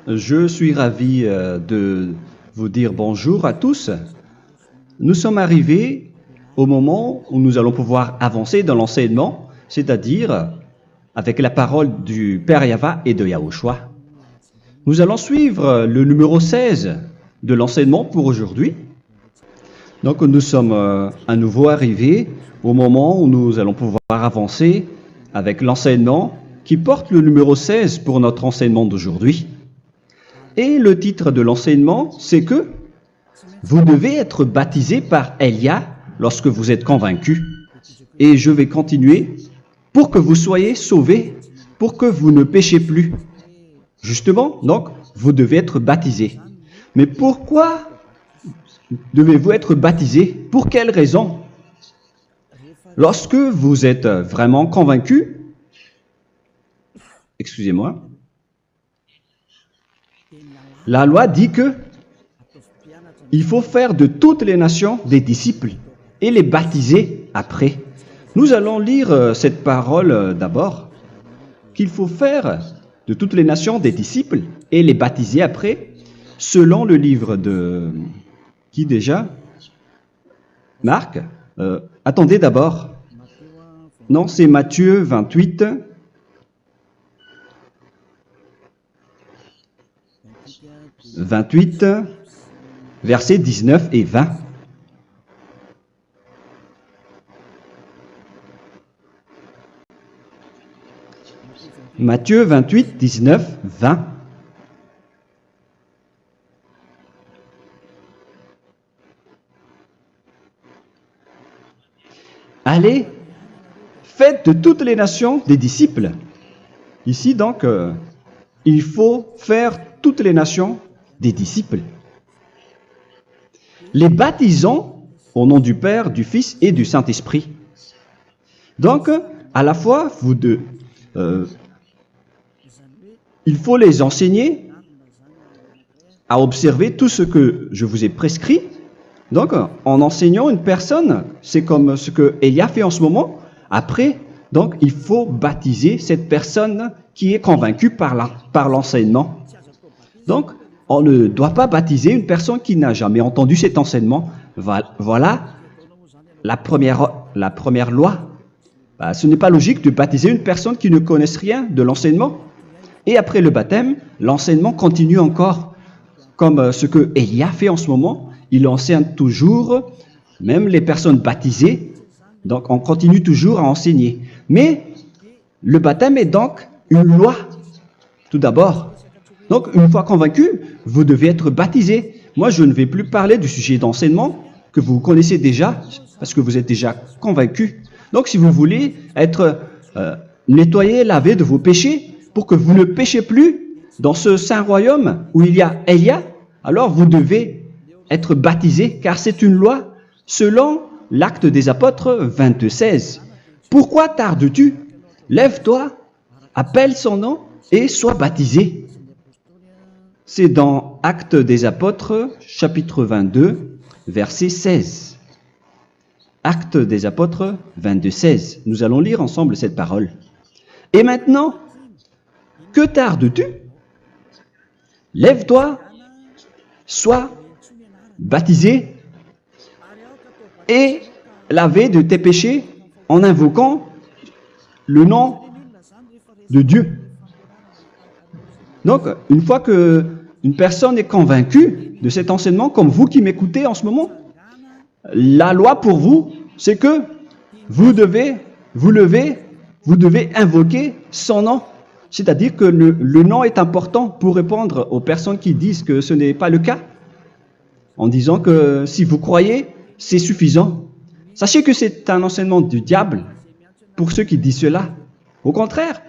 Je suis ravi de vous dire bonjour à tous. Nous sommes arrivés au moment où nous allons pouvoir avancer dans l'enseignement, c'est-à-dire avec la parole du Père Yava et de Yahushua. Nous allons suivre le numéro 16 de l'enseignement pour aujourd'hui. Donc nous sommes à nouveau arrivés au moment où nous allons pouvoir avancer avec l'enseignement qui porte le numéro 16 pour notre enseignement d'aujourd'hui. Et le titre de l'enseignement, c'est que vous devez être baptisé par Elia lorsque vous êtes convaincu. Et je vais continuer pour que vous soyez sauvés, pour que vous ne péchez plus. Justement, donc, vous devez être baptisé. Mais pourquoi devez-vous être baptisé? Pour quelle raison? Lorsque vous êtes vraiment convaincu, excusez-moi, la loi dit que il faut faire de toutes les nations des disciples et les baptiser après. Nous allons lire cette parole d'abord, qu'il faut faire de toutes les nations des disciples et les baptiser après, selon le livre de... Qui déjà? Marc. Attendez d'abord. Non, c'est Matthieu 28. Versets 19 et 20. Matthieu 28, 19, 20. Allez, faites de toutes les nations des disciples. Ici donc, il faut faire toutes les nations des disciples. Les baptisons au nom du Père, du Fils et du Saint-Esprit. Donc, à la fois, il faut les enseigner à observer tout ce que je vous ai prescrit. Donc, en enseignant une personne, c'est comme ce que Elia fait en ce moment. Après, donc, il faut baptiser cette personne qui est convaincue par l'enseignement. Donc, on ne doit pas baptiser une personne qui n'a jamais entendu cet enseignement. Voilà la première loi. Ce n'est pas logique de baptiser une personne qui ne connaisse rien de l'enseignement. Et après le baptême, l'enseignement continue encore, comme ce que Elia fait en ce moment. Il enseigne toujours, même les personnes baptisées. Donc, on continue toujours à enseigner. Mais le baptême est donc une loi, tout d'abord. Donc, une fois convaincu, vous devez être baptisé. Moi, je ne vais plus parler du sujet d'enseignement que vous connaissez déjà, parce que vous êtes déjà convaincu. Donc, si vous voulez être nettoyé, lavé de vos péchés, pour que vous ne péchez plus dans ce saint royaume où il y a Elia, alors vous devez être baptisé, car c'est une loi selon l'Acte des Apôtres 22:16. Pourquoi tardes-tu? Lève-toi, appelle son nom et sois baptisé. C'est dans Actes des Apôtres, chapitre 22, verset 16. Actes des Apôtres 22:16. Nous allons lire ensemble cette parole. Et maintenant, que tardes-tu? Lève-toi, sois baptisé et lavé de tes péchés en invoquant le nom de Dieu. Donc, une fois que une personne est convaincue de cet enseignement, comme vous qui m'écoutez en ce moment, la loi pour vous, c'est que vous devez invoquer son nom. C'est-à-dire que le nom est important pour répondre aux personnes qui disent que ce n'est pas le cas, en disant que si vous croyez, c'est suffisant. Sachez que c'est un enseignement du diable pour ceux qui disent cela. Au contraire,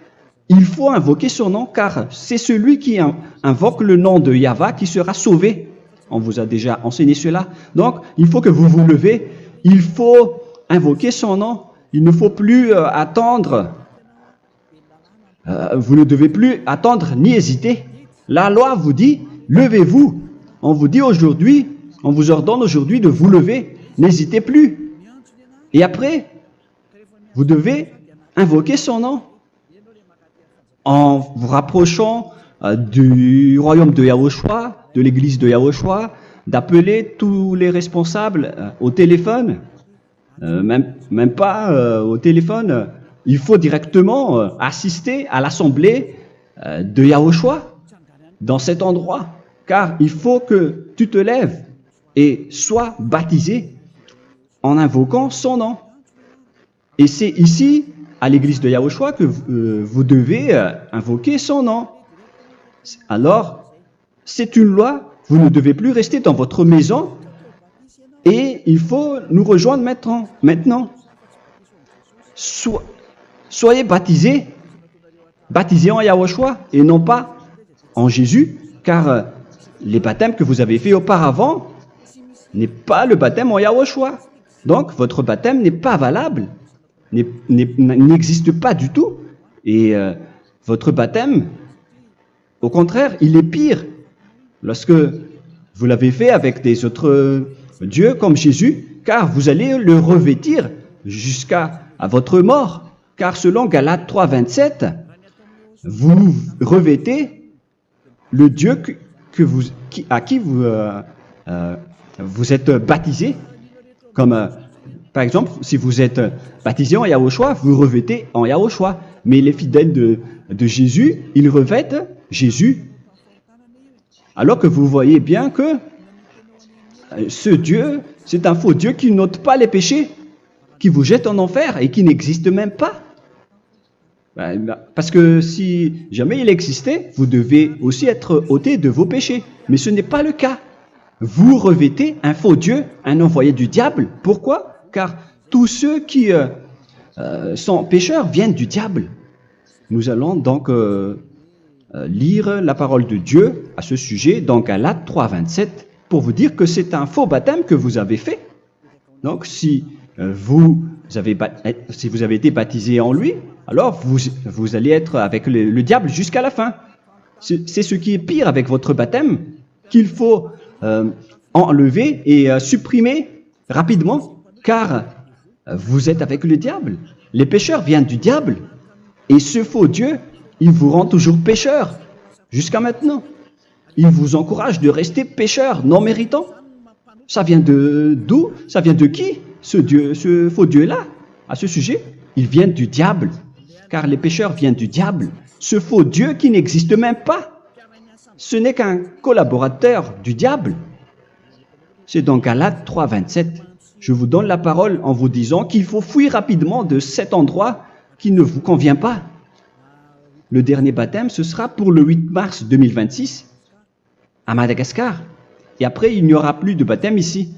il faut invoquer son nom, car c'est celui qui invoque le nom de Yahva qui sera sauvé. On vous a déjà enseigné cela. Donc, il faut que vous vous levez. Il faut invoquer son nom. Il ne faut plus attendre. Vous ne devez plus attendre ni hésiter. La loi vous dit, levez-vous. On vous dit aujourd'hui, on vous ordonne aujourd'hui de vous lever. N'hésitez plus. Et après, vous devez invoquer son nom en vous rapprochant du royaume de Yahushua, de l'église de Yahushua, d'appeler tous les responsables au téléphone, même pas au téléphone. Il faut directement assister à l'assemblée de Yahushua dans cet endroit, car il faut que tu te lèves et sois baptisé en invoquant son nom. Et c'est ici, à l'église de Yahushua, que vous devez invoquer son nom. Alors, c'est une loi, vous ne devez plus rester dans votre maison et il faut nous rejoindre maintenant. Soyez baptisés en Yahushua et non pas en Jésus, car les baptêmes que vous avez faits auparavant n'est pas le baptême en Yahushua. Donc, votre baptême n'est pas valable, n'existe pas du tout. Et votre baptême, au contraire, il est pire lorsque vous l'avez fait avec des autres dieux comme Jésus, car vous allez le revêtir jusqu'à votre mort. Car selon Galates 3, 27, vous revêtez le Dieu à qui vous êtes baptisé. Comme par exemple, si vous êtes baptisé en Yahushua, vous revêtez en Yahushua. Mais les fidèles de Jésus, ils revêtent Jésus. Alors que vous voyez bien que ce Dieu, c'est un faux Dieu qui n'ôte pas les péchés, qui vous jette en enfer et qui n'existe même pas. Parce que si jamais il existait, vous devez aussi être ôté de vos péchés. Mais ce n'est pas le cas. Vous revêtez un faux Dieu, un envoyé du diable. Pourquoi? Car tous ceux qui sont pécheurs viennent du diable. Nous allons donc lire la parole de Dieu à ce sujet dans Galates 3, 27 pour vous dire que c'est un faux baptême que vous avez fait. Donc si vous avez été baptisé en lui, alors vous allez être avec le diable jusqu'à la fin. C'est ce qui est pire avec votre baptême qu'il faut enlever et supprimer rapidement, car vous êtes avec le diable. Les pécheurs viennent du diable, et ce faux Dieu, il vous rend toujours pécheur, jusqu'à maintenant. Il vous encourage de rester pécheur, non méritant. Ça vient d'où? Ça vient de qui, ce faux Dieu-là? À ce sujet, ils viennent du diable, car les pécheurs viennent du diable. Ce faux Dieu qui n'existe même pas, ce n'est qu'un collaborateur du diable. C'est dans Galates 3, 27. Je vous donne la parole en vous disant qu'il faut fuir rapidement de cet endroit qui ne vous convient pas. Le dernier baptême, ce sera pour le 8 mars 2026 à Madagascar. Et après, il n'y aura plus de baptême ici.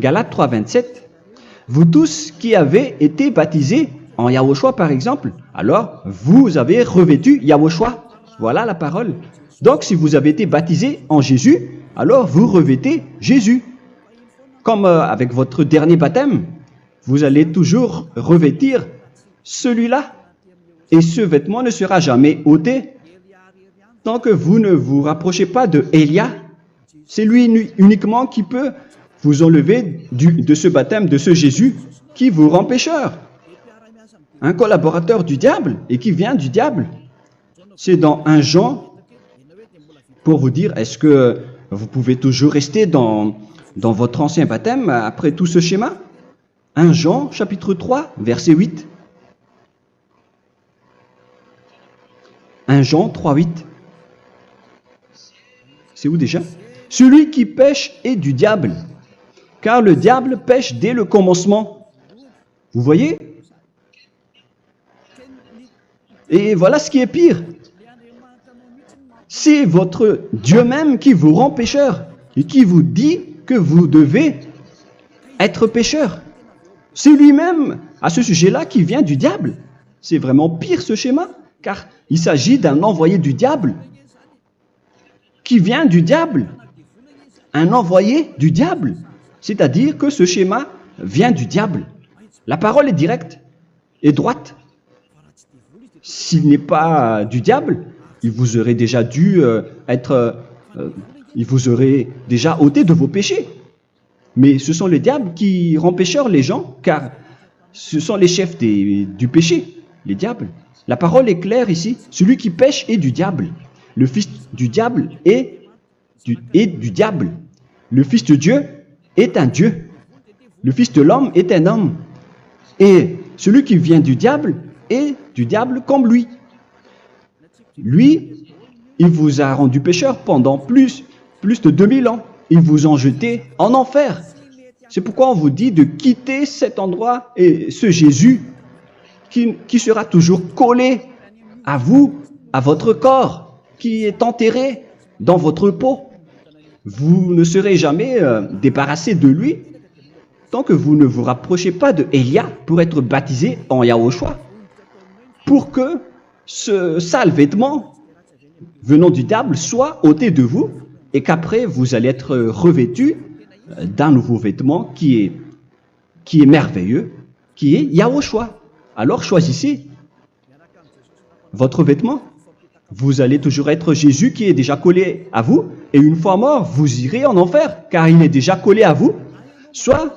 Galates 3, 27. Vous tous qui avez été baptisés en Yahushua, par exemple, alors vous avez revêtu Yahushua. Voilà la parole. Donc, si vous avez été baptisé en Jésus, alors vous revêtez Jésus. Comme avec votre dernier baptême, vous allez toujours revêtir celui-là. Et ce vêtement ne sera jamais ôté tant que vous ne vous rapprochez pas de Élia. C'est lui uniquement qui peut vous enlever de ce baptême, de ce Jésus qui vous rend pécheur. Un collaborateur du diable et qui vient du diable. C'est dans 1 Jean, pour vous dire, est-ce que vous pouvez toujours rester dans votre ancien baptême après tout ce schéma? 1 Jean, chapitre 3, verset 8. 1 Jean 3, 8. C'est où déjà? Celui qui pêche est du diable, car le diable pêche dès le commencement. Vous voyez? Et voilà ce qui est pire. C'est votre Dieu même qui vous rend pécheur et qui vous dit que vous devez être pécheur. C'est lui-même, à ce sujet-là, qui vient du diable. C'est vraiment pire ce schéma, car il s'agit d'un envoyé du diable qui vient du diable. Un envoyé du diable. C'est-à-dire que ce schéma vient du diable. La parole est directe et droite. S'il n'est pas du diable, il vous aurait déjà il vous aurait déjà ôté de vos péchés. Mais ce sont les diables qui rendent pécheurs les gens, car ce sont les chefs du péché, les diables. La parole est claire ici. Celui qui pêche est du diable. le fils du diable est du diable. Le fils de Dieu est un Dieu. Le fils de l'homme est un homme. Et celui qui vient du diable est du diable comme lui. Lui, il vous a rendu pécheur pendant plus de 2000 ans. Il vous a jeté en enfer. C'est pourquoi on vous dit de quitter cet endroit et ce Jésus qui sera toujours collé à vous, à votre corps, qui est enterré dans votre peau. Vous ne serez jamais débarrassé de lui tant que vous ne vous rapprochez pas de Élia pour être baptisé en Yahushua, pour que ce sale vêtement venant du diable soit ôté de vous et qu'après vous allez être revêtu d'un nouveau vêtement qui est merveilleux, qui est Yahushua. Alors choisissez votre vêtement. Vous allez toujours être Jésus qui est déjà collé à vous, et une fois mort, vous irez en enfer, car il est déjà collé à vous. Soit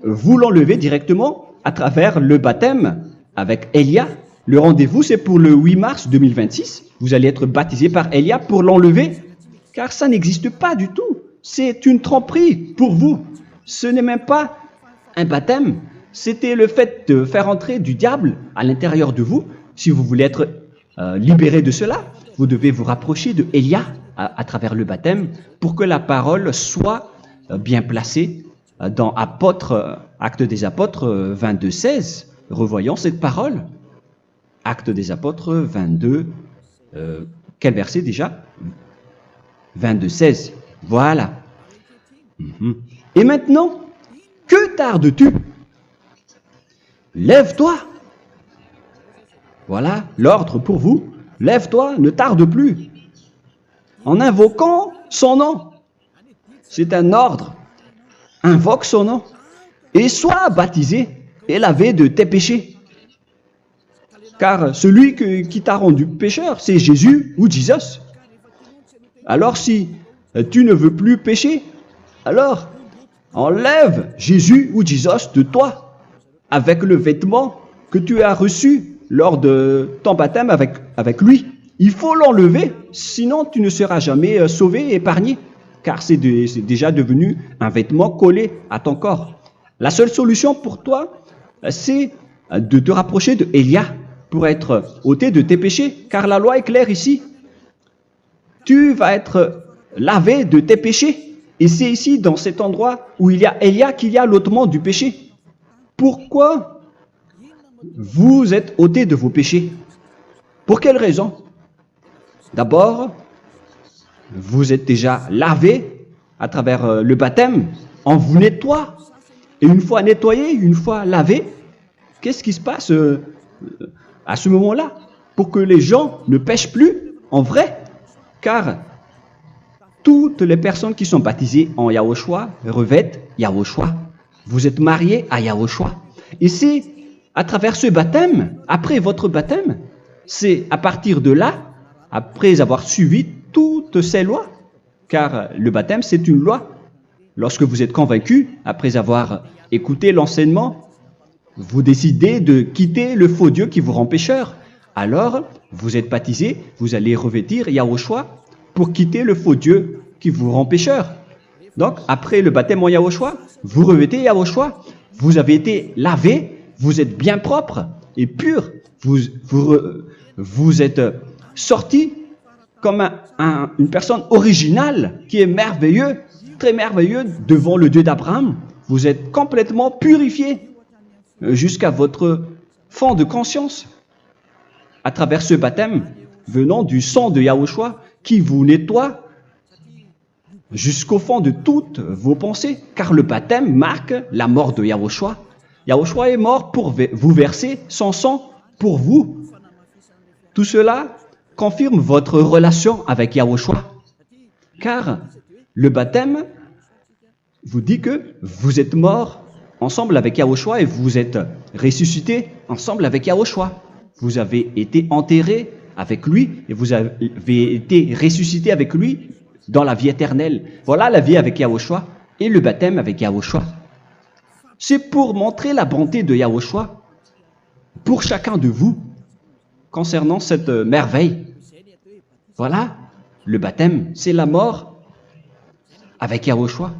vous l'enlevez directement à travers le baptême avec Élia. Le rendez-vous, c'est pour le 8 mars 2026. Vous allez être baptisé par Élia pour l'enlever, car ça n'existe pas du tout. C'est une tromperie pour vous. Ce n'est même pas un baptême. C'était le fait de faire entrer du diable à l'intérieur de vous. Si vous voulez être libéré de cela, vous devez vous rapprocher de Élia à travers le baptême pour que la parole soit bien placée dans Actes des Apôtres 22, 16. Revoyons cette parole. Actes des Apôtres 22, quel verset déjà? 22, 16. Voilà. Et maintenant, que tardes-tu? Lève-toi. Voilà l'ordre pour vous. Lève-toi, ne tarde plus. En invoquant son nom. C'est un ordre. Invoque son nom. Et sois baptisé et lavé de tes péchés. Car celui qui t'a rendu pécheur, c'est Jésus ou Jesus. Alors si tu ne veux plus pécher, alors enlève Jésus ou Jesus de toi avec le vêtement que tu as reçu lors de ton baptême avec lui. Il faut l'enlever, sinon tu ne seras jamais sauvé, épargné, car c'est déjà devenu un vêtement collé à ton corps. La seule solution pour toi, c'est de te rapprocher de Élia pour être ôté de tes péchés, car la loi est claire ici. Tu vas être lavé de tes péchés. Et c'est ici, dans cet endroit où il y a Élia, qu'il y a l'ôtement du péché. Pourquoi vous êtes ôté de vos péchés? Pour quelle raison? D'abord, vous êtes déjà lavé à travers le baptême. On vous nettoie. Et une fois nettoyé, une fois lavé, qu'est-ce qui se passe à ce moment-là? Pour que les gens ne pêchent plus en vrai. Car toutes les personnes qui sont baptisées en Yahushua revêtent Yahushua. Vous êtes mariés à Yahushua. Et c'est à travers ce baptême, après votre baptême, c'est à partir de là, après avoir suivi toutes ces lois, car le baptême c'est une loi. Lorsque vous êtes convaincu, après avoir écouté l'enseignement, vous décidez de quitter le faux Dieu qui vous rend pécheur. Alors, vous êtes baptisé, vous allez revêtir Yahushua pour quitter le faux Dieu qui vous rend pécheur. Donc, après le baptême en Yahushua, vous revêtez Yahushua. Vous avez été lavé, vous êtes bien propre et pur. Vous êtes sorti comme une personne originale qui est merveilleux, très merveilleux devant le Dieu d'Abraham. Vous êtes complètement purifié jusqu'à votre fond de conscience à travers ce baptême venant du sang de Yahushua qui vous nettoie jusqu'au fond de toutes vos pensées, car le baptême marque la mort de Yahushua. Yahushua est mort pour vous verser son sang pour vous. Tout cela confirme votre relation avec Yahushua, car le baptême vous dit que vous êtes mort ensemble avec Yahushua et vous êtes ressuscité ensemble avec Yahushua. Vous avez été enterré avec lui et vous avez été ressuscité avec lui dans la vie éternelle. Voilà la vie avec Yahushua et le baptême avec Yahushua. C'est pour montrer la bonté de Yahushua pour chacun de vous concernant cette merveille. Voilà le baptême, c'est la mort avec Yahushua.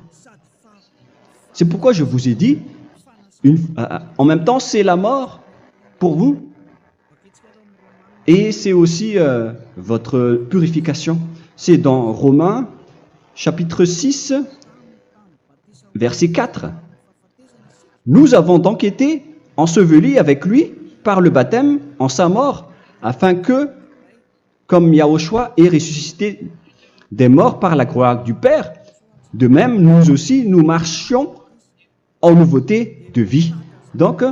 C'est pourquoi je vous ai dit, en même temps, c'est la mort pour vous. Et c'est aussi votre purification. C'est dans Romains, chapitre 6, verset 4. Nous avons donc été ensevelis avec lui par le baptême en sa mort, afin que, comme Yahushua est ressuscité des morts par la gloire du Père, de même, nous aussi, nous marchions en nouveauté de vie. Donc,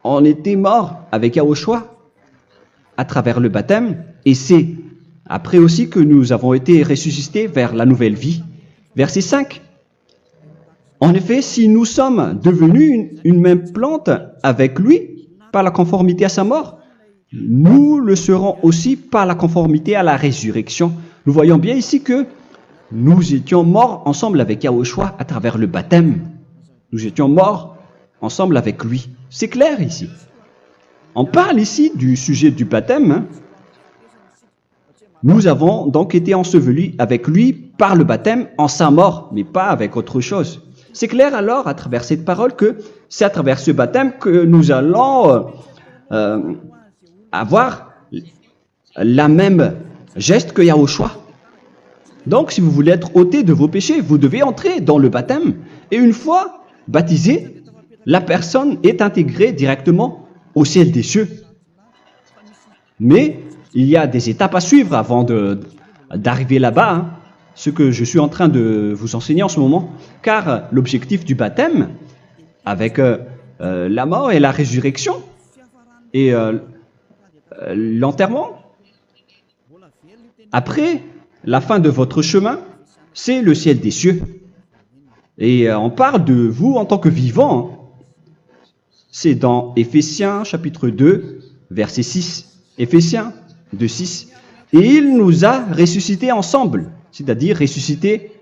on était morts avec Yahushua à travers le baptême, et c'est après aussi que nous avons été ressuscités vers la nouvelle vie. Verset 5. En effet, si nous sommes devenus une même plante avec lui par la conformité à sa mort, nous le serons aussi par la conformité à la résurrection. Nous voyons bien ici que nous étions morts ensemble avec Yahushua à travers le baptême. Nous étions morts ensemble avec lui. C'est clair ici. On parle ici du sujet du baptême. Nous avons donc été ensevelis avec lui par le baptême en sa mort, mais pas avec autre chose. C'est clair alors à travers cette parole que c'est à travers ce baptême que nous allons avoir la même geste que Yahushua. Donc si vous voulez être ôté de vos péchés, vous devez entrer dans le baptême. Et une fois baptisé, la personne est intégrée directement au ciel des cieux. Mais il y a des étapes à suivre avant d'arriver là-bas, hein, ce que je suis en train de vous enseigner en ce moment, car l'objectif du baptême, avec la mort et la résurrection, et l'enterrement, après la fin de votre chemin, c'est le ciel des cieux. Et on parle de vous en tant que vivant. C'est dans Éphésiens chapitre 2, verset 6. Éphésiens 2, 6. Et il nous a ressuscités ensemble, c'est-à-dire ressuscités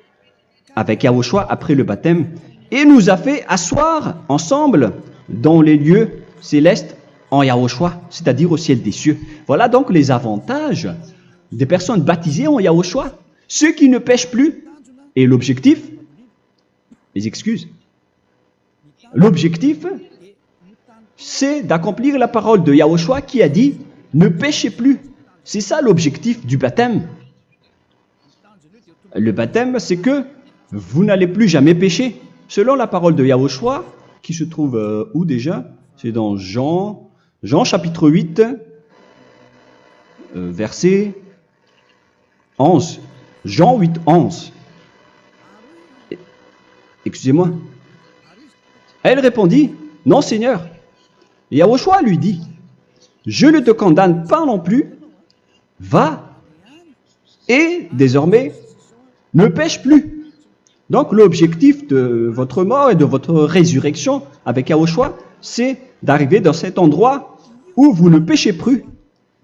avec Yahushua après le baptême, et nous a fait asseoir ensemble dans les lieux célestes en Yahushua, c'est-à-dire au ciel des cieux. Voilà donc les avantages des personnes baptisées en Yahushua, ceux qui ne pêchent plus. Et l'objectif, les excuses, l'objectif, c'est d'accomplir la parole de Yahushua qui a dit « Ne péchez plus ». C'est ça l'objectif du baptême. Le baptême, c'est que vous n'allez plus jamais pécher. Selon la parole de Yahushua, qui se trouve où déjà? C'est dans Jean chapitre 8, verset 11. Jean 8, 11. Excusez-moi. Elle répondit, « Non, Seigneur. » Et Yahushua lui dit, « Je ne te condamne pas non plus. Va et désormais ne pêche plus. » Donc l'objectif de votre mort et de votre résurrection avec Yahushua, c'est d'arriver dans cet endroit où vous ne péchez plus.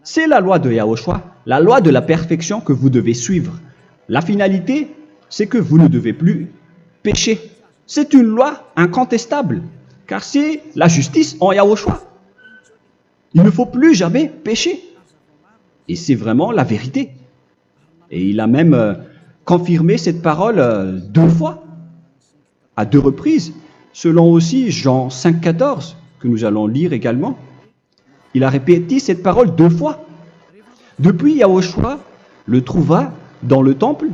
C'est la loi de Yahushua, la loi de la perfection que vous devez suivre. La finalité, c'est que vous ne devez plus pécher. C'est une loi incontestable, car c'est la justice en Yahushua. Il ne faut plus jamais pécher. Et c'est vraiment la vérité. Et il a même confirmé cette parole 2 fois, à 2 reprises, selon aussi Jean 5,14, que nous allons lire également. Il a répété cette parole 2 fois. Depuis, Yahushua le trouva dans le temple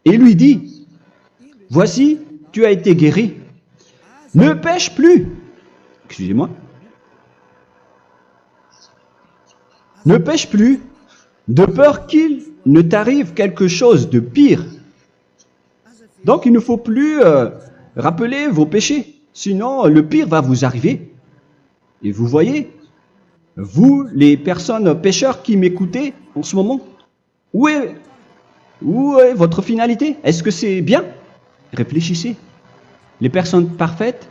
et lui dit, « Voici, tu as été guéri. Ne pêche plus. » Excusez-moi. Ne pêche plus, de peur qu'il ne t'arrive quelque chose de pire. Donc il ne faut plus rappeler vos péchés, sinon le pire va vous arriver. Et vous voyez, vous les personnes pécheurs qui m'écoutez en ce moment, où est votre finalité? Est-ce que c'est bien? Réfléchissez. Les personnes parfaites,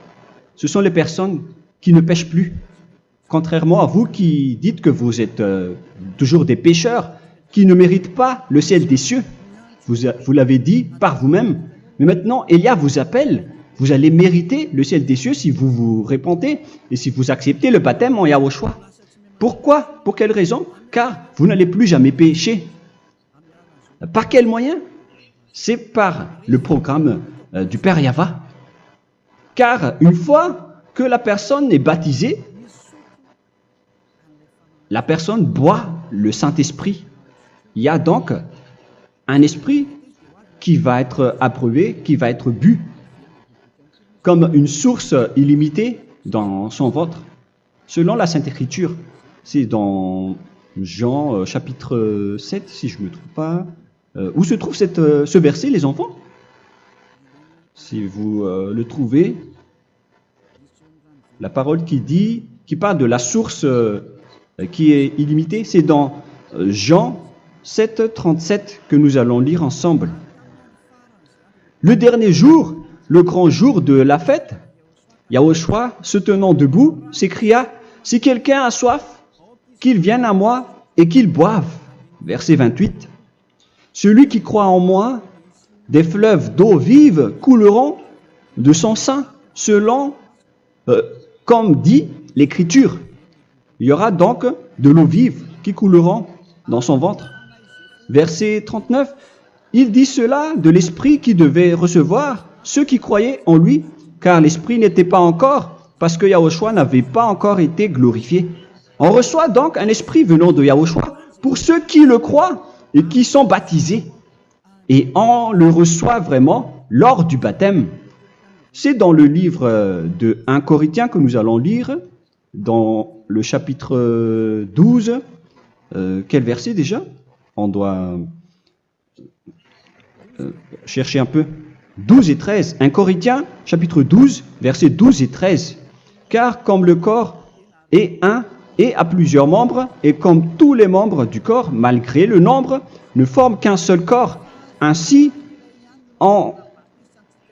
ce sont les personnes qui ne pêchent plus. Contrairement à vous qui dites que vous êtes toujours des pécheurs qui ne méritent pas le ciel des cieux. Vous l'avez dit par vous-même. Mais maintenant, Élia vous appelle. Vous allez mériter le ciel des cieux si vous vous repentez et si vous acceptez le baptême en Yahushua. Pourquoi? Pour quelle raison? Car vous n'allez plus jamais pécher. Par quel moyen? C'est par le programme du Père Yahva. Car une fois que la personne est baptisée, la personne boit le Saint-Esprit. Il y a donc un esprit qui va être approuvé, qui va être bu, comme une source illimitée dans son ventre, selon la Sainte Écriture. C'est dans Jean chapitre 7, si je ne me trompe pas. Où se trouve ce verset, les enfants? Si vous le trouvez, la parole qui parle de la source qui est illimitée, c'est dans Jean 7, 37 que nous allons lire ensemble. Le dernier jour, le grand jour de la fête, Yahushua, se tenant debout, s'écria, « Si quelqu'un a soif, qu'il vienne à moi et qu'il boive. » Verset 28. « Celui qui croit en moi, des fleuves d'eau vive couleront de son sein, selon, comme dit l'Écriture. » Il y aura donc de l'eau vive qui couleront dans son ventre. Verset 39. Il dit cela de l'Esprit qui devait recevoir ceux qui croyaient en lui, car l'Esprit n'était pas encore, parce que Yahushua n'avait pas encore été glorifié. On reçoit donc un Esprit venant de Yahushua pour ceux qui le croient et qui sont baptisés. Et on le reçoit vraiment lors du baptême. C'est dans le livre de 1 Corinthiens que nous allons lire, dans le chapitre 12. Quel verset déjà? On doit chercher un peu. 12 et 13. 1 Corinthiens, chapitre 12, versets 12 et 13. Car comme le corps est un et a plusieurs membres, et comme tous les membres du corps, malgré le nombre, ne forment qu'un seul corps, ainsi en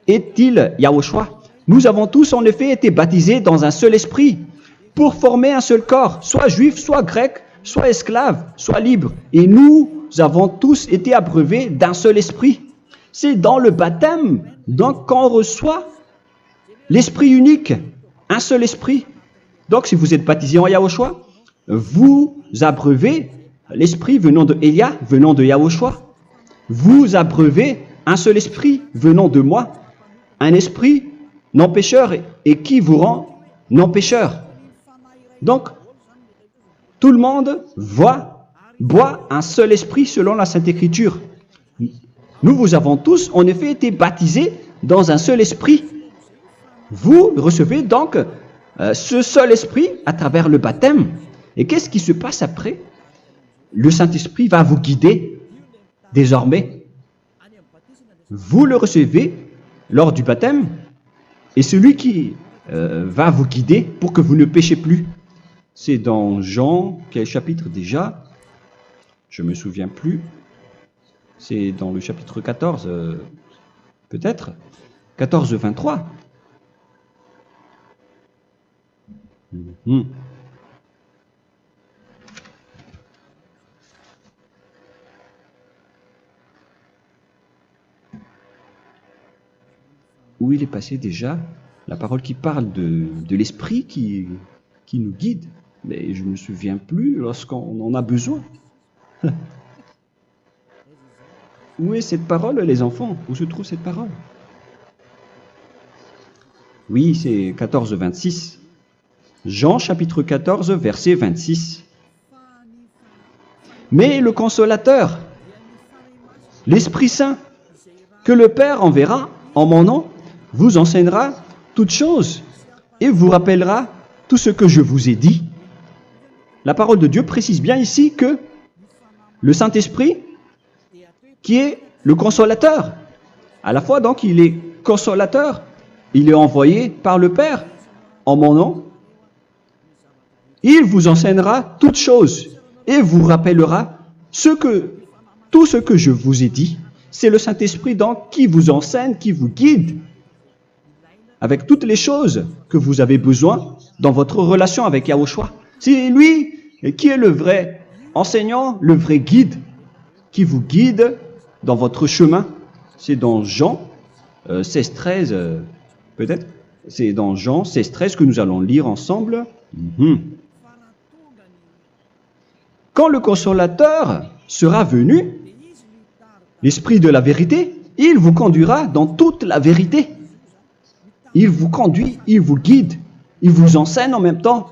est-il Yahushua. Nous avons tous en effet été baptisés dans un seul esprit, pour former un seul corps, soit juif, soit grec, soit esclave, soit libre. Et nous avons tous été abreuvés d'un seul esprit. C'est dans le baptême, donc, qu'on reçoit l'esprit unique, un seul esprit. Donc, si vous êtes baptisé en Yahushua, vous abreuvez l'esprit venant de Elia, venant de Yahushua. Vous abreuvez un seul esprit venant de moi, un esprit non pécheur et qui vous rend non pécheur. Donc, tout le monde boit un seul esprit selon la Sainte Écriture. Nous avons tous en effet été baptisés dans un seul esprit. Vous recevez donc ce seul esprit à travers le baptême. Et qu'est-ce qui se passe après? Le Saint-Esprit va vous guider désormais. Vous le recevez lors du baptême et celui qui va vous guider pour que vous ne péchez plus. C'est dans Jean, quel chapitre déjà? Je ne me souviens plus. C'est dans le chapitre 14, peut-être. 14, 23. Où il est passé déjà? La parole qui parle de l'esprit qui nous guide. Mais je ne me souviens plus lorsqu'on en a besoin. Où est cette parole, les enfants? Où se trouve cette parole? Oui, c'est 14, 26. Jean chapitre 14, verset 26. Mais le consolateur, l'Esprit Saint, que le Père enverra en mon nom, vous enseignera toutes choses et vous rappellera tout ce que je vous ai dit. La parole de Dieu précise bien ici que le Saint-Esprit, qui est le consolateur, à la fois donc il est consolateur, il est envoyé par le Père en mon nom, il vous enseignera toutes choses et vous rappellera tout ce que je vous ai dit. C'est le Saint-Esprit donc qui vous enseigne, qui vous guide avec toutes les choses que vous avez besoin dans votre relation avec Yahushua. C'est lui qui est le vrai enseignant, le vrai guide, qui vous guide dans votre chemin. C'est dans Jean 16, 13, peut-être. C'est dans Jean 16, 13 que nous allons lire ensemble. quand le consolateur sera venu, l'Esprit de la vérité, il vous conduira dans toute la vérité. Il vous conduit, il vous guide, il vous enseigne en même temps.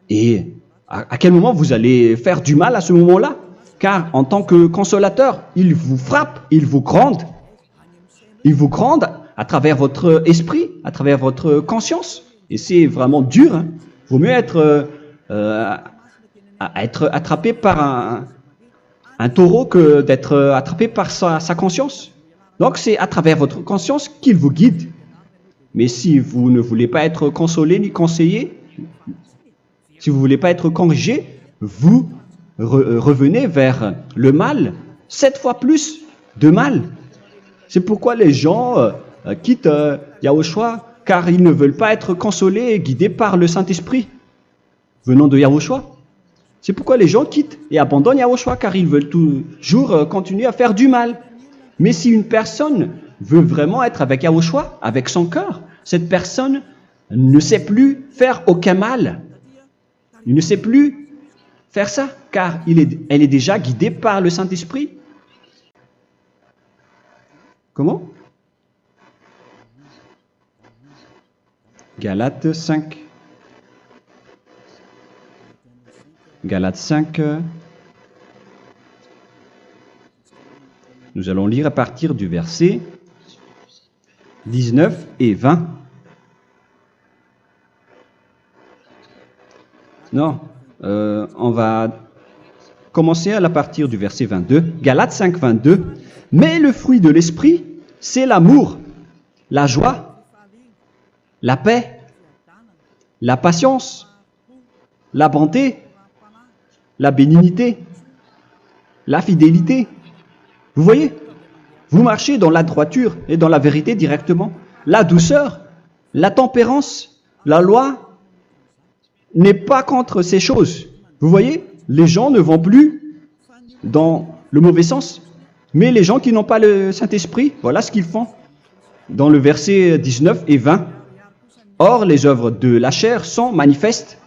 Et à quel moment vous allez faire du mal à ce moment-là? Car en tant que consolateur, il vous frappe, il vous gronde. Il vous gronde à travers votre esprit, à travers votre conscience. Et c'est vraiment dur. Hein. Il vaut mieux être attrapé par un taureau que d'être attrapé par sa conscience. Donc c'est à travers votre conscience qu'il vous guide. Mais si vous ne voulez pas être consolé ni conseillé, si vous ne voulez pas être corrigé, vous revenez vers le mal, 7 fois plus de mal. C'est pourquoi les gens quittent Yahushua, car ils ne veulent pas être consolés et guidés par le Saint-Esprit venant de Yahushua. C'est pourquoi les gens quittent et abandonnent Yahushua, car ils veulent toujours continuer à faire du mal. Mais si une personne veut vraiment être avec Yahushua, avec son cœur, cette personne ne sait plus faire aucun mal. Il ne sait plus faire ça, car elle est déjà guidée par le Saint-Esprit. Comment? Galates 5. Galates 5. Nous allons lire à partir du verset 19 et 20. Non, on va commencer à partir du verset 22. Galates 5, 22. Mais le fruit de l'esprit, c'est l'amour, la joie, la paix, la patience, la bonté, la bénignité, la fidélité. Vous voyez? Vous marchez dans la droiture et dans la vérité directement. La douceur, la tempérance, la loi n'est pas contre ces choses. Vous voyez? Les gens ne vont plus dans le mauvais sens. Mais les gens qui n'ont pas le Saint-Esprit, voilà ce qu'ils font. Dans le verset 19 et 20. Or, les œuvres de la chair sont manifestes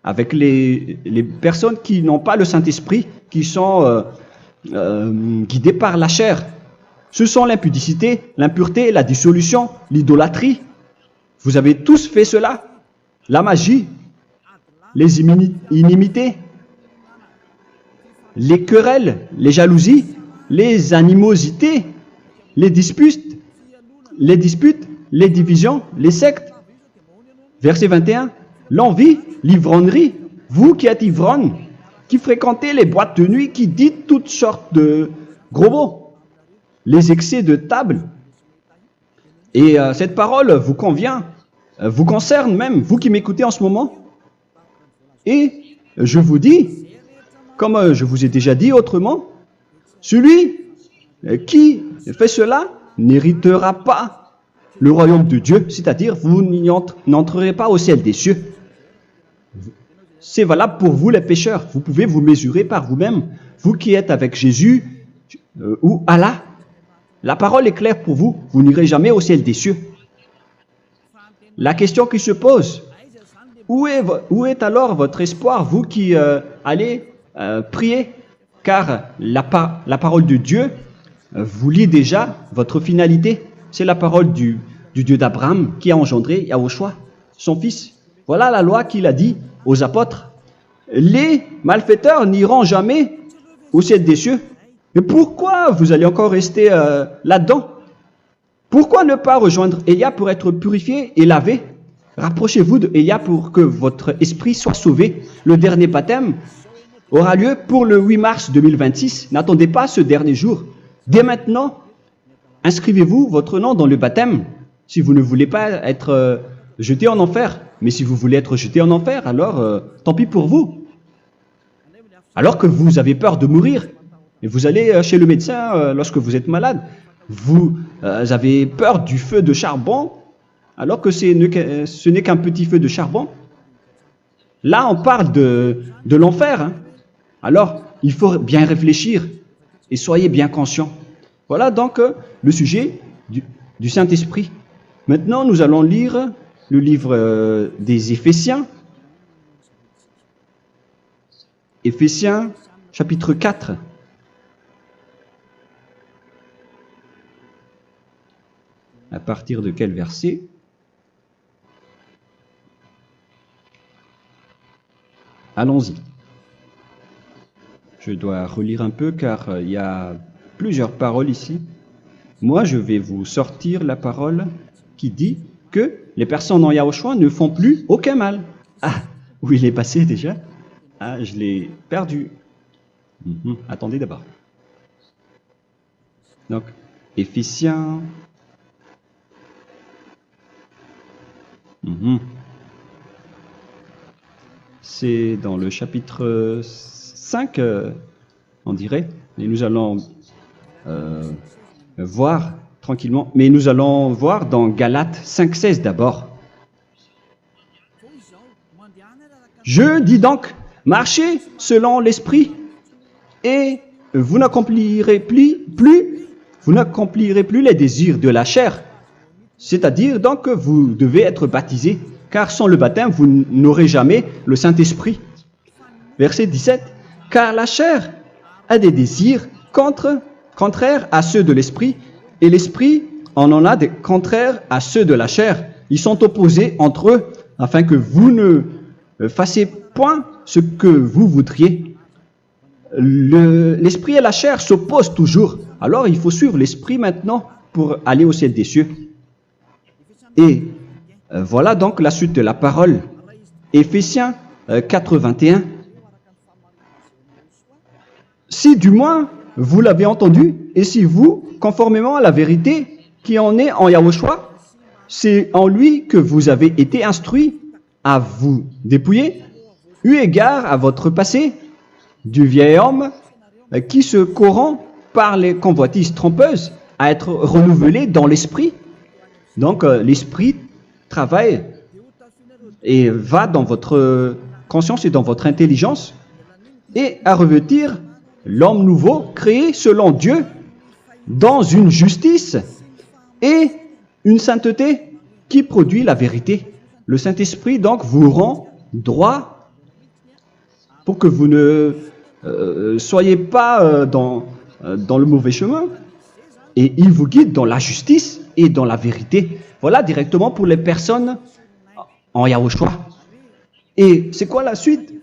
avec les personnes qui n'ont pas le Saint-Esprit, qui sont guidées par la chair. Ce sont l'impudicité, l'impureté, la dissolution, l'idolâtrie. Vous avez tous fait cela. La magie, les inimités, les querelles, les jalousies, les animosités, les disputes, les divisions, les sectes. Verset 21, l'envie, l'ivrognerie, vous qui êtes ivrognes, qui fréquentez les boîtes de nuit, qui dites toutes sortes de gros mots, les excès de table. Et cette parole vous convient, vous concerne même, vous qui m'écoutez en ce moment. Et je vous dis, comme je vous ai déjà dit autrement, celui qui fait cela n'héritera pas le royaume de Dieu, c'est-à-dire vous n'entrerez pas au ciel des cieux. C'est valable pour vous les pécheurs. Vous pouvez vous mesurer par vous-même. Vous qui êtes avec Jésus ou Allah, la parole est claire pour vous. Vous n'irez jamais au ciel des cieux. La question qui se pose, où est alors votre espoir, vous qui allez prier? Car la parole de Dieu vous lit déjà votre finalité. C'est la parole du Dieu d'Abraham qui a engendré Yahushua, son fils. Voilà la loi qu'il a dit aux apôtres. Les malfaiteurs n'iront jamais au ciel des cieux. Mais pourquoi vous allez encore rester là-dedans? Pourquoi ne pas rejoindre Elia pour être purifié et lavé? Rapprochez-vous de Elia pour que votre esprit soit sauvé. Le dernier baptême aura lieu pour le 8 mars 2026. N'attendez pas ce dernier jour. Dès maintenant, inscrivez-vous votre nom dans le baptême si vous ne voulez pas être jeté en enfer. Mais si vous voulez être jeté en enfer, alors tant pis pour vous. Alors que vous avez peur de mourir, et vous allez chez le médecin lorsque vous êtes malade, vous avez peur du feu de charbon, alors que ce n'est qu'un petit feu de charbon. Là, on parle de l'enfer. Hein. Alors, il faut bien réfléchir et soyez bien conscients. Voilà donc le sujet du Saint-Esprit. Maintenant, nous allons lire le livre des Éphésiens. Éphésiens chapitre 4. À partir de quel verset? Allons-y. Je dois relire un peu car il y a plusieurs paroles ici. Moi, je vais vous sortir la parole qui dit que les personnes en Yahushua ne font plus aucun mal. Ah, où il est passé déjà? Ah, je l'ai perdu. Attendez d'abord. Donc, Éphésiens. C'est dans le chapitre 5, on dirait. Et nous allons voir tranquillement. Mais nous allons voir dans Galates 5,16 d'abord. Je dis donc, marchez selon l'esprit, et vous n'accomplirez plus les désirs de la chair. C'est-à-dire donc que vous devez être baptisés, car sans le baptême, vous n'aurez jamais le Saint-Esprit. Verset 17. Car la chair a des désirs contraires à ceux de l'esprit, et l'esprit en a des contraires à ceux de la chair. Ils sont opposés entre eux, afin que vous ne fassiez point ce que vous voudriez. L'esprit et la chair s'opposent toujours. Alors il faut suivre l'esprit maintenant pour aller au ciel des cieux. Et voilà donc la suite de la parole. Éphésiens 4:21. Si du moins vous l'avez entendu, et si vous, conformément à la vérité qui en est en Yahushua, c'est en lui que vous avez été instruits à vous dépouiller, eu égard à votre passé, du vieil homme qui se corrompt par les convoitises trompeuses, à être renouvelé dans l'esprit. Donc l'esprit travaille et va dans votre conscience et dans votre intelligence, et à revêtir l'homme nouveau créé selon Dieu dans une justice et une sainteté qui produit la vérité. Le Saint-Esprit donc vous rend droit pour que vous ne soyez pas dans le mauvais chemin, et il vous guide dans la justice et dans la vérité. Voilà directement pour les personnes en Yahushua. Et c'est quoi la suite?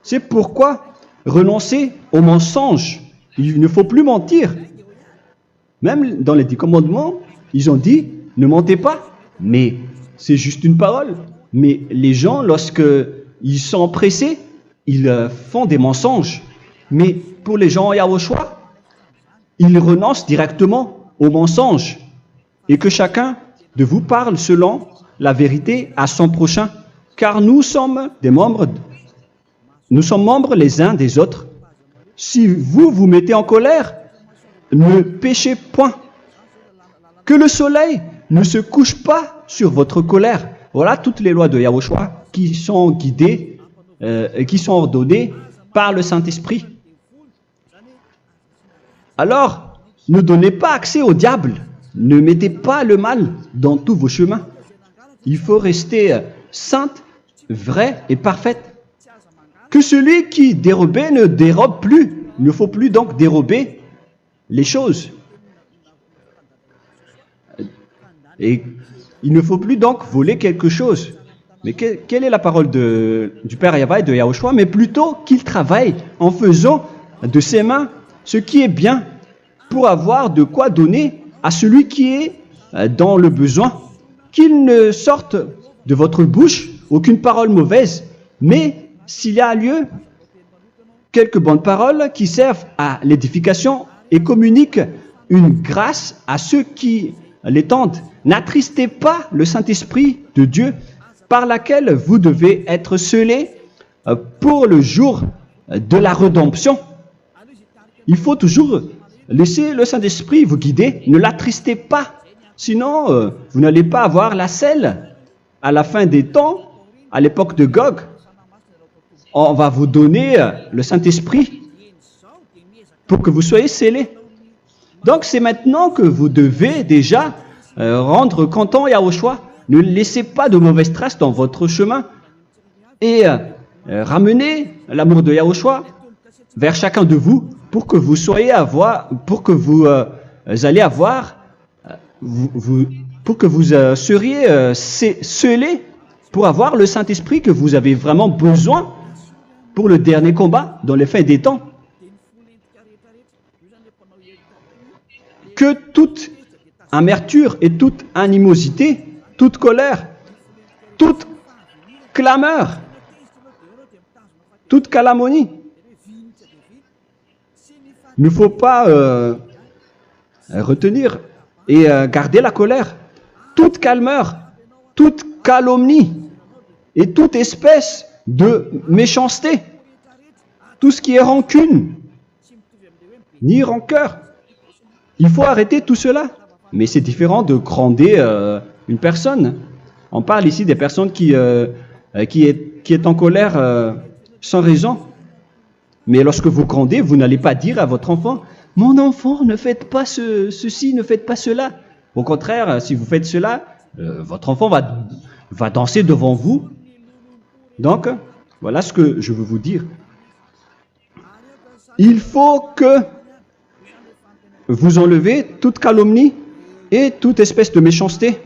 C'est pourquoi renoncer au mensonge. Il ne faut plus mentir. Même dans les 10 commandements, ils ont dit ne mentez pas. Mais c'est juste une parole. Mais les gens, lorsque ils sont pressés, ils font des mensonges. Mais pour les gens en Yahushua, ils renoncent directement au mensonge. Et que chacun de vous parle selon la vérité à son prochain. Car nous sommes membres les uns des autres. Si vous vous mettez en colère, ne péchez point. Que le soleil ne se couche pas sur votre colère. Voilà toutes les lois de Yahushua qui sont guidées et qui sont ordonnées par le Saint-Esprit. Alors, ne donnez pas accès au diable. Ne mettez pas le mal dans tous vos chemins. Il faut rester sainte, vraie et parfaite. Que celui qui dérobait ne dérobe plus. Il ne faut plus donc dérober les choses. Et il ne faut plus donc voler quelque chose. Mais quelle est la parole du Père Yahweh et de Yahushua? Mais plutôt qu'il travaille en faisant de ses mains ce qui est bien pour avoir de quoi donner à celui qui est dans le besoin. Qu'il ne sorte de votre bouche aucune parole mauvaise, mais s'il y a lieu, quelques bonnes paroles qui servent à l'édification et communiquent une grâce à ceux qui l'étendent. N'attristez pas le Saint-Esprit de Dieu par laquelle vous devez être scellés pour le jour de la rédemption. Il faut toujours laisser le Saint-Esprit vous guider, ne l'attristez pas, sinon vous n'allez pas avoir la selle. À la fin des temps, à l'époque de Gog, on va vous donner le Saint-Esprit pour que vous soyez scellés. Donc c'est maintenant que vous devez déjà rendre content Yahushua. Ne laissez pas de mauvaises traces dans votre chemin et ramenez l'amour de Yahushua vers chacun de vous pour que vous soyez pour que vous allez avoir, pour que vous seriez scellés pour avoir le Saint-Esprit que vous avez vraiment besoin pour le dernier combat dans les fins des temps. Que toute amertume et toute animosité, toute colère, toute clameur, toute calomnie, il ne faut pas retenir et garder la colère. Toute calmeur, toute calomnie et toute espèce de méchanceté, tout ce qui est rancune, ni rancœur. Il faut arrêter tout cela. Mais c'est différent de gronder une personne. On parle ici des personnes qui est en colère sans raison. Mais lorsque vous grondez, vous n'allez pas dire à votre enfant, « Mon enfant, ne faites pas ceci, ne faites pas cela. » Au contraire, si vous faites cela, votre enfant va danser devant vous. Donc, voilà ce que je veux vous dire. Il faut que vous enlevez toute calomnie et toute espèce de méchanceté.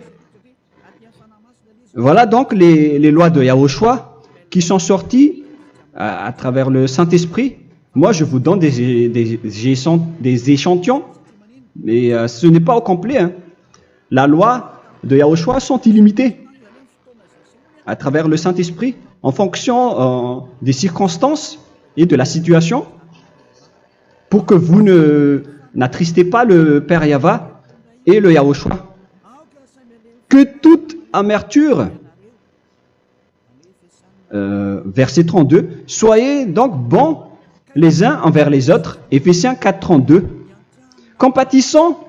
Voilà donc les lois de Yahushua qui sont sorties à travers le Saint-Esprit. Moi, je vous donne des échantillons, mais ce n'est pas au complet. Hein. La loi de Yahushua sont illimitées à travers le Saint-Esprit en fonction des circonstances et de la situation pour que vous n'attristez pas le Père Yahva et le Yahushua. Que toute amertume, verset 32, soyez donc bons les uns envers les autres, Éphésiens 4, 32, compatissant,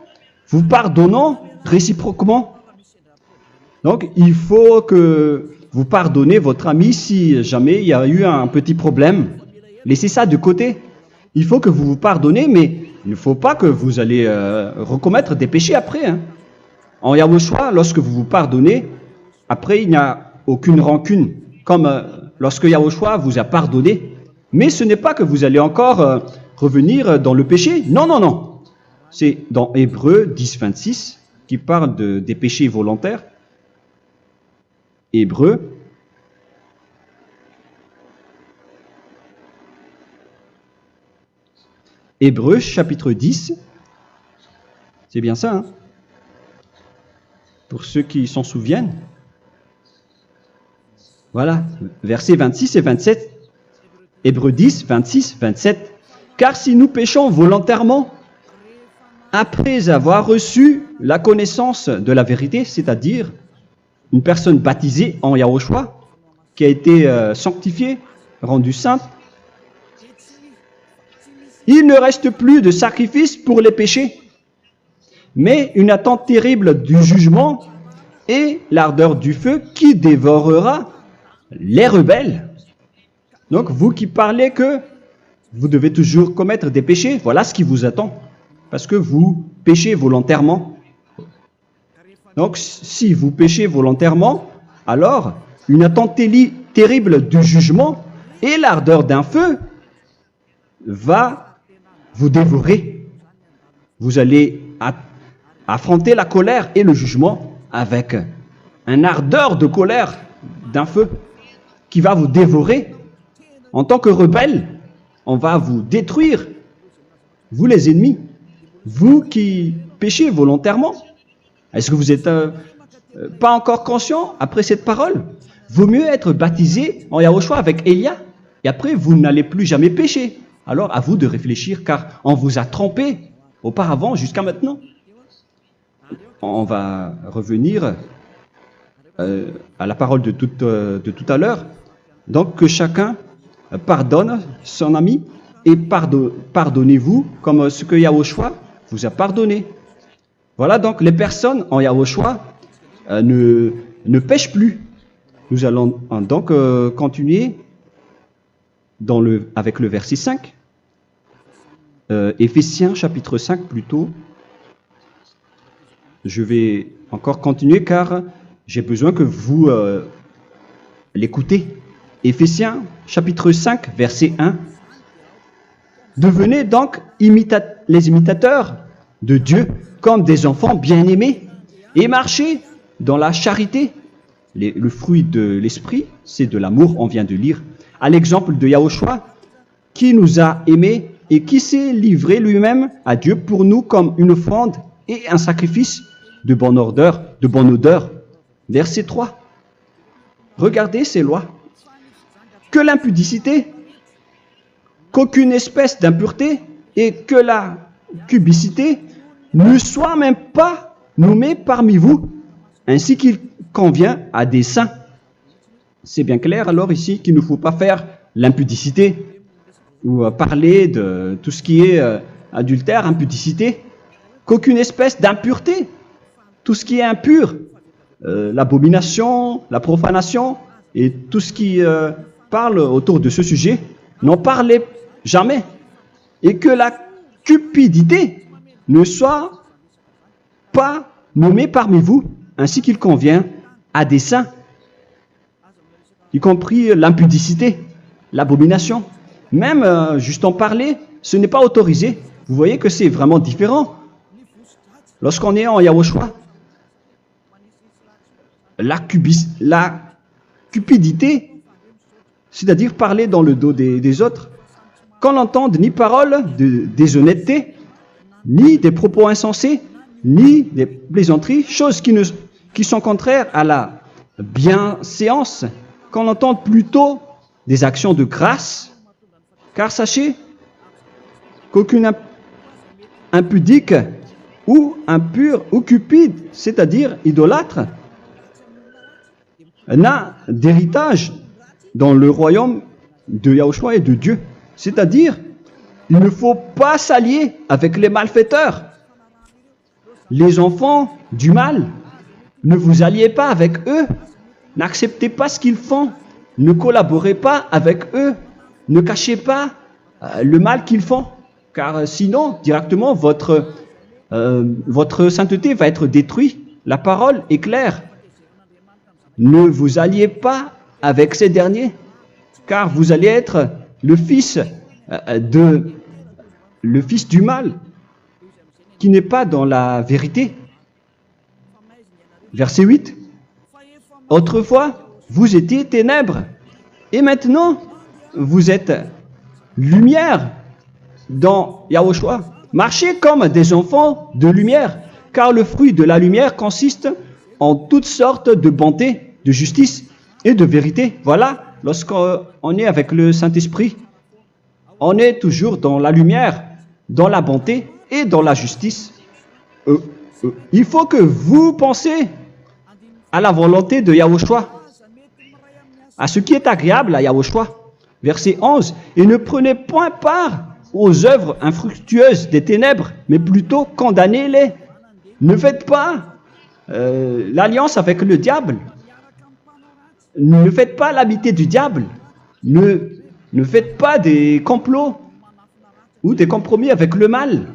vous pardonnant réciproquement. Donc, il faut que vous pardonnez votre ami si jamais il y a eu un petit problème. Laissez ça de côté. Il faut que vous vous pardonnez, mais il ne faut pas que vous allez recommettre des péchés après. Hein. En Yahushua, lorsque vous vous pardonnez, après il n'y a aucune rancune, comme lorsque Yahushua vous a pardonné. Mais ce n'est pas que vous allez encore revenir dans le péché. Non, non, non. C'est dans Hébreux 10, 26 qui parle des péchés volontaires. Hébreux. Hébreux chapitre 10. C'est bien ça, hein? Pour ceux qui s'en souviennent. Voilà, versets 26 et 27. Hébreux 10, 26, 27. Car si nous péchons volontairement, après avoir reçu la connaissance de la vérité, c'est-à-dire une personne baptisée en Yahushua, qui a été sanctifiée, rendue sainte, il ne reste plus de sacrifice pour les péchés, mais une attente terrible du jugement et l'ardeur du feu qui dévorera les rebelles. Donc, vous qui parlez que vous devez toujours commettre des péchés, voilà ce qui vous attend, parce que vous péchez volontairement. Donc, si vous péchez volontairement, alors une attente terrible du jugement et l'ardeur d'un feu va vous dévorer. Vous allez affronter la colère et le jugement avec une ardeur de colère d'un feu qui va vous dévorer. En tant que rebelle, on va vous détruire, vous les ennemis, vous qui péchez volontairement. Est-ce que vous n'êtes pas encore conscient après cette parole? Vaut mieux être baptisé en Yahushua avec Elia, et après vous n'allez plus jamais pécher. Alors à vous de réfléchir, car on vous a trompé auparavant jusqu'à maintenant. On va revenir à la parole de tout à l'heure. Donc que chacun pardonne son ami et pardonnez-vous comme ce que Yahushua vous a pardonné. Voilà donc les personnes en Yahushua ne pêchent plus. Nous allons donc continuer avec le verset 5. Éphésiens chapitre 5 plutôt. Je vais encore continuer car j'ai besoin que vous l'écoutez. Éphésiens chapitre 5 verset 1. Devenez donc les imitateurs de Dieu comme des enfants bien-aimés et marchez dans la charité. Le fruit de l'esprit, c'est de l'amour, on vient de lire, à l'exemple de Yahushua, qui nous a aimés et qui s'est livré lui-même à Dieu pour nous comme une offrande et un sacrifice de bonne odeur. Verset 3. Regardez ces lois. Que l'impudicité, qu'aucune espèce d'impureté et que la cubicité ne soient même pas nommés parmi vous, ainsi qu'il convient à des saints. C'est bien clair alors ici qu'il ne faut pas faire l'impudicité ou parler de tout ce qui est adultère, impudicité, qu'aucune espèce d'impureté, tout ce qui est impur, l'abomination, la profanation et tout ce qui parle autour de ce sujet, n'en parlez jamais. Et que la cupidité ne soit pas nommée parmi vous, ainsi qu'il convient à des saints, y compris l'impudicité, l'abomination. Même juste en parler, ce n'est pas autorisé. Vous voyez que c'est vraiment différent. Lorsqu'on est en Yahushua, la cupidité, c'est-à-dire parler dans le dos des autres, qu'on n'entende ni parole de déshonnêteté, ni des propos insensés, ni des plaisanteries, choses qui sont contraires à la bienséance, qu'on entende plutôt des actions de grâce, car sachez qu'aucune impudique ou impure ou cupide, c'est-à-dire idolâtre, n'a d'héritage dans le royaume de Yahushua et de Dieu. C'est-à-dire, il ne faut pas s'allier avec les malfaiteurs. Les enfants du mal, ne vous alliez pas avec eux. N'acceptez pas ce qu'ils font. Ne collaborez pas avec eux. Ne cachez pas le mal qu'ils font. Car sinon, directement, votre sainteté va être détruite. La parole est claire. Ne vous alliez pas avec ces derniers, car vous allez être le fils du mal, qui n'est pas dans la vérité. Verset 8. Autrefois, vous étiez ténèbres, et maintenant, vous êtes lumière dans Yahushua. Marchez comme des enfants de lumière, car le fruit de la lumière consiste en toutes sortes de bonté, de justice et de vérité. Voilà, lorsqu'on est avec le Saint-Esprit, on est toujours dans la lumière, dans la bonté et dans la justice. Il faut que vous pensiez à la volonté de Yahushua, à ce qui est agréable à Yahushua. Verset 11. Et ne prenez point part aux œuvres infructueuses des ténèbres, mais plutôt condamnez-les. Ne faites pas l'alliance avec le diable. Ne faites pas l'amitié du diable. Ne faites pas des complots ou des compromis avec le mal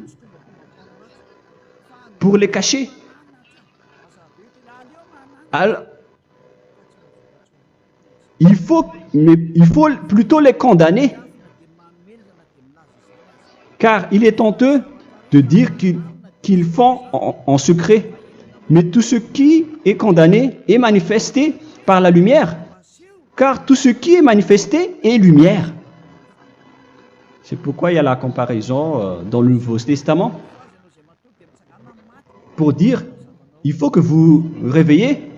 pour les cacher. Alors, il faut plutôt les condamner, car il est honteux de dire qu'ils font en secret. Mais tout ce qui est condamné est manifesté par la lumière, car tout ce qui est manifesté est lumière. C'est pourquoi il y a la comparaison dans le Nouveau Testament, pour dire, il faut que vous réveillez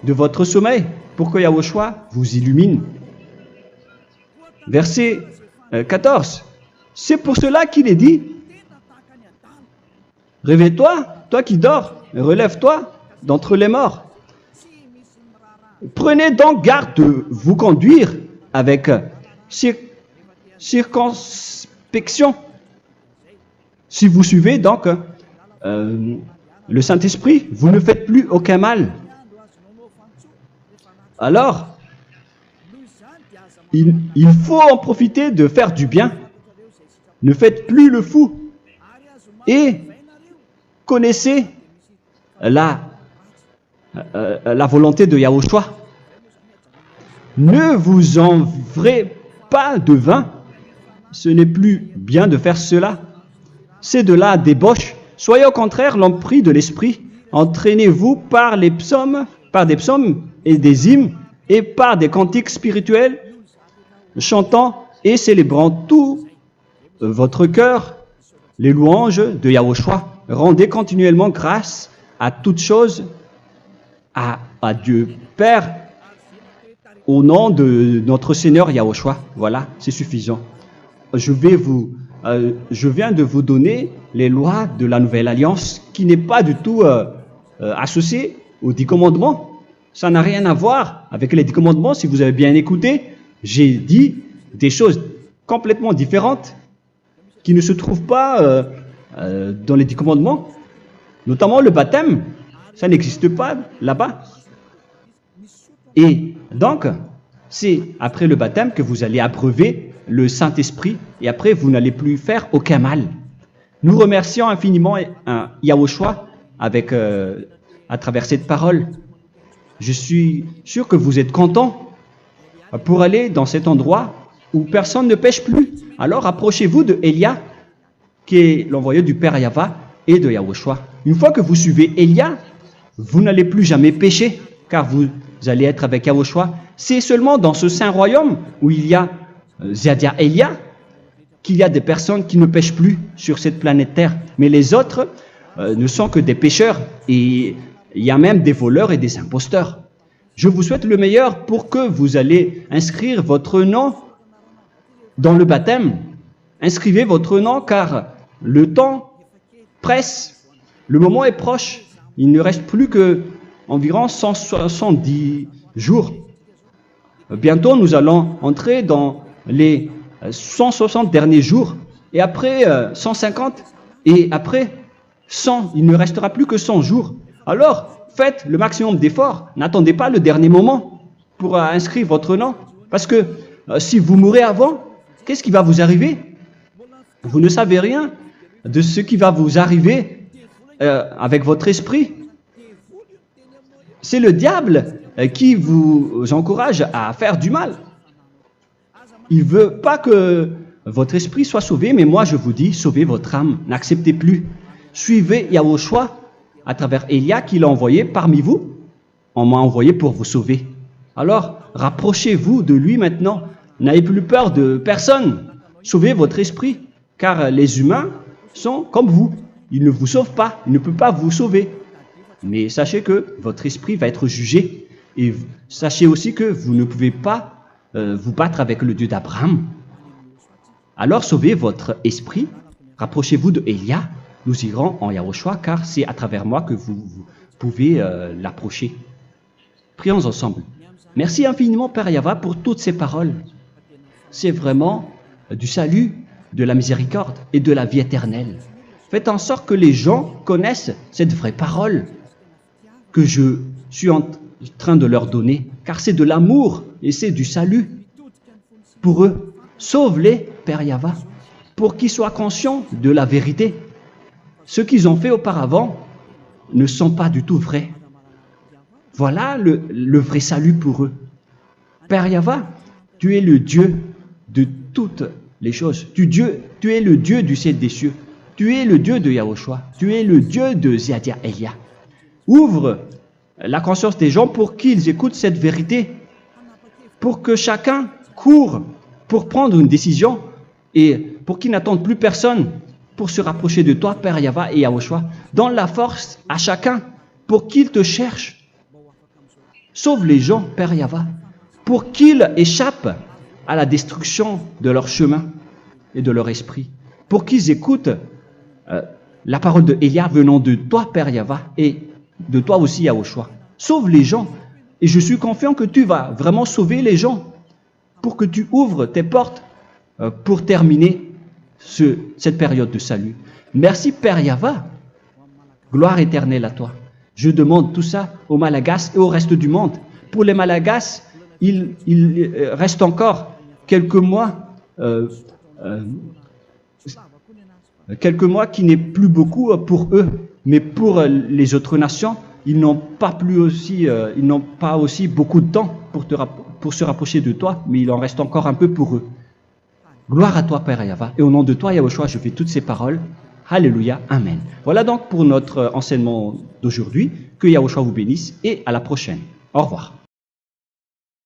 de votre sommeil, pour que Yahushua vous illumine. Verset 14. C'est pour cela qu'il est dit, réveille-toi, toi qui dors, relève-toi d'entre les morts. Prenez donc garde de vous conduire avec circonspection. Si vous suivez donc le Saint-Esprit, vous ne faites plus aucun mal. Alors, il faut en profiter de faire du bien. Ne faites plus le fou. Et connaissez la volonté de Yahushua. Ne vous envrez pas de vin, ce n'est plus bien de faire cela. C'est de la débauche. Soyez au contraire l'empris de l'esprit. Entraînez-vous par des psaumes et des hymnes et par des cantiques spirituels, chantant et célébrant tout votre cœur les louanges de Yahushua. Rendez continuellement grâce à toutes choses à Dieu Père au nom de notre Seigneur Yahushua. Voilà, c'est suffisant. Je viens de vous donner les lois de la Nouvelle Alliance qui n'est pas du tout associée aux 10 commandements. Ça n'a rien à voir avec les 10 commandements. Si vous avez bien écouté, j'ai dit des choses complètement différentes qui ne se trouvent pas dans les 10 commandements. Notamment le baptême, ça n'existe pas là-bas. Et donc, c'est après le baptême que vous allez abreuver le Saint-Esprit et après vous n'allez plus faire aucun mal. Nous remercions infiniment Yahushua à travers cette parole. Je suis sûr que vous êtes contents pour aller dans cet endroit où personne ne pêche plus. Alors approchez-vous de Elia, qui est l'envoyé du Père Yahva et de Yahushua. Une fois que vous suivez Elia, vous n'allez plus jamais pécher, car vous allez être avec Yahushua. C'est seulement dans ce saint royaume où il y a Ziadia Elia qu'il y a des personnes qui ne pêchent plus sur cette planète Terre. Mais les autres ne sont que des pécheurs et il y a même des voleurs et des imposteurs. Je vous souhaite le meilleur pour que vous allez inscrire votre nom dans le baptême. Inscrivez votre nom car le temps presse, le moment est proche. Il ne reste plus que environ 170 jours. Bientôt, nous allons entrer dans les 160 derniers jours, et après 150, et après 100. Il ne restera plus que 100 jours. Alors, faites le maximum d'efforts. N'attendez pas le dernier moment pour inscrire votre nom. Parce que si vous mourrez avant, qu'est-ce qui va vous arriver? Vous ne savez rien de ce qui va vous arriver avec votre esprit. C'est le diable qui vous encourage à faire du mal. Il ne veut pas que votre esprit soit sauvé, mais moi je vous dis, sauvez votre âme, n'acceptez plus. Suivez Yahushua à travers Elia qu'il a envoyé parmi vous. On m'a envoyé pour vous sauver. Alors, rapprochez-vous de lui maintenant. N'ayez plus peur de personne. Sauvez votre esprit, car les humains sont comme vous. Ils ne vous sauvent pas, ils ne peuvent pas vous sauver. Mais sachez que votre esprit va être jugé. Et sachez aussi que vous ne pouvez pas vous battre avec le Dieu d'Abraham. Alors sauvez votre esprit, rapprochez-vous de Elia, nous irons en Yahushua, car c'est à travers moi que vous pouvez l'approcher. Prions ensemble. Merci infiniment, Père Yahva, pour toutes ces paroles. C'est vraiment du salut, de la miséricorde et de la vie éternelle. Faites en sorte que les gens connaissent cette vraie parole que je suis en train de leur donner, car c'est de l'amour et c'est du salut pour eux. Sauve-les, Père Yahva, pour qu'ils soient conscients de la vérité. Ce qu'ils ont fait auparavant ne sont pas du tout vrais. Voilà le vrai salut pour eux. Père Yahva, tu es le Dieu de toutes les choses. Tu es le Dieu du ciel des cieux. Tu es le Dieu de Yahushua. Tu es le Dieu de Ziadia Elia. Ouvre la conscience des gens pour qu'ils écoutent cette vérité, pour que chacun court pour prendre une décision et pour qu'ils n'attendent plus personne pour se rapprocher de toi, Père Yahva et Yahushua. Donne la force à chacun pour qu'ils te cherchent. Sauve les gens, Père Yahva, pour qu'ils échappent à la destruction de leur chemin et de leur esprit, pour qu'ils écoutent la parole de Elia venant de toi, Père Yahva, et de toi aussi, Yahushua. Sauve les gens, et je suis confiant que tu vas vraiment sauver les gens, pour que tu ouvres tes portes pour terminer cette période de salut. Merci, Père Yahva. Gloire éternelle à toi. Je demande tout ça aux Malagasy et au reste du monde. Pour les Malagasy, il reste encore quelques mois qui n'est plus beaucoup pour eux, mais pour les autres nations, ils n'ont pas aussi beaucoup de temps pour se rapprocher de toi, mais il en reste encore un peu pour eux. Gloire à toi, Père Yahva. Et au nom de toi, Yahushua, je fais toutes ces paroles. Alléluia. Amen. Voilà donc pour notre enseignement d'aujourd'hui. Que Yahushua vous bénisse et à la prochaine. Au revoir.